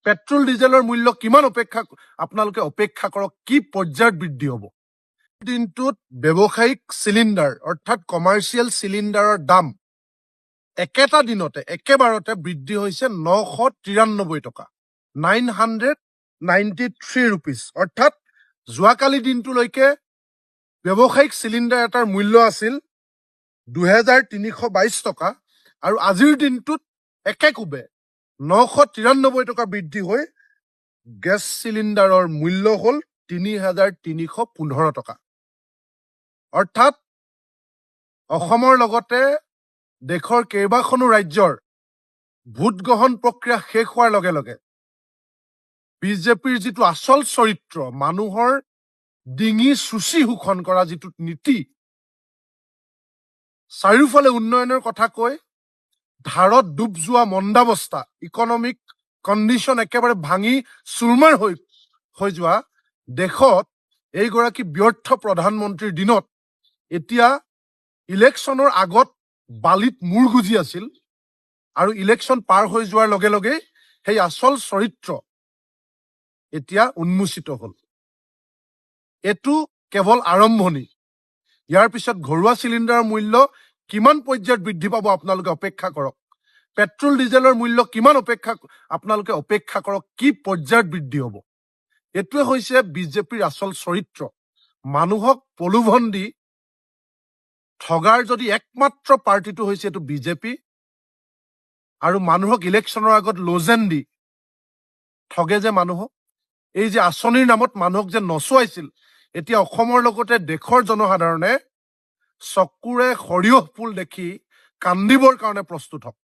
Petrol ডিজেলৰ মূল্য কিমান আপোনালোকে অপেক্ষা কৰক কি পৰ্যায়ত বৃদ্ধি হ'ব। দিনটোত ব্যৱসায়িক চিলিণ্ডাৰ অৰ্থাৎ কমাৰ্চিয়েল চিলিণ্ডাৰৰ দাম একেটা দিনতে একেবাৰতে বৃদ্ধি হৈছে 993 টকা 993 ৰুপিজ। অৰ্থাৎ যোৱাকালি দিনটোলৈকে ব্যৱসায়িক চিলিণ্ডাৰ এটাৰ মূল্য আছিল 2322 টকা আৰু আজিৰ দিনটোত একেকোবে 993 টকা বৃদ্ধি হৈ গেছ চিলিণ্ডাৰৰ মূল্য হ'ল 3315 টকা। অৰ্থাৎ অসমৰ লগতে দেশৰ কেইবাখনো ৰাজ্যৰ ভোট গ্ৰহণ প্ৰক্ৰিয়া শেষ হোৱাৰ লগে লগে বিজেপিৰ যিটো আচল চৰিত্ৰ, মানুহৰ ডিঙি চুচি শোষণ কৰা যিটো নীতি, চাৰিওফালে উন্নয়নৰ কথা কৈ ধাৰত ডুব যোৱা মন্দাৱস্থা, ইকনমিক কণ্ডিশ্যন একেবাৰে ভাঙি চুৰমাৰ হৈ যোৱা দেশত এইগৰাকী ব্যৰ্থ প্ৰধানমন্ত্ৰীৰ দিনত এতিয়া ইলেকশ্যনৰ আগত বালিত মূৰ গুজি আছিল আৰু ইলেকশ্যন পাৰ হৈ যোৱাৰ লগে লগে সেই আচল চৰিত্ৰ এতিয়া উন্মোচিত হ'ল। এইটো কেৱল আৰম্ভণি। ইয়াৰ পিছত ঘৰুৱা চিলিণ্ডাৰৰ মূল্য কিমান পৰ্যায়ত বৃদ্ধি পাব আপোনালোকে অপেক্ষা কৰক। পেট্ৰল ডিজেলৰ মূল্য কিমান আপোনালোকে অপেক্ষা কৰক কি পৰ্যায়ত বৃদ্ধি হ'ব। এইটোৱে হৈছে বিজেপিৰ আচল চৰিত্ৰ। মানুহক প্ৰলোভন দি ঠগাৰ যদি একমাত্ৰ পাৰ্টিটো হৈছে এইটো বিজেপি, আৰু মানুহক ইলেকশ্যনৰ আগত লোজেন দি ঠগে যে মানুহক, এই যে আঁচনিৰ নামত মানুহক যে নচুৱাইছিল, এতিয়া অসমৰ লগতে দেশৰ জনসাধাৰণে চকুৰে সৰিয়হ ফুল দেখি কান্দিবৰ কাৰণে প্ৰস্তুত হওক।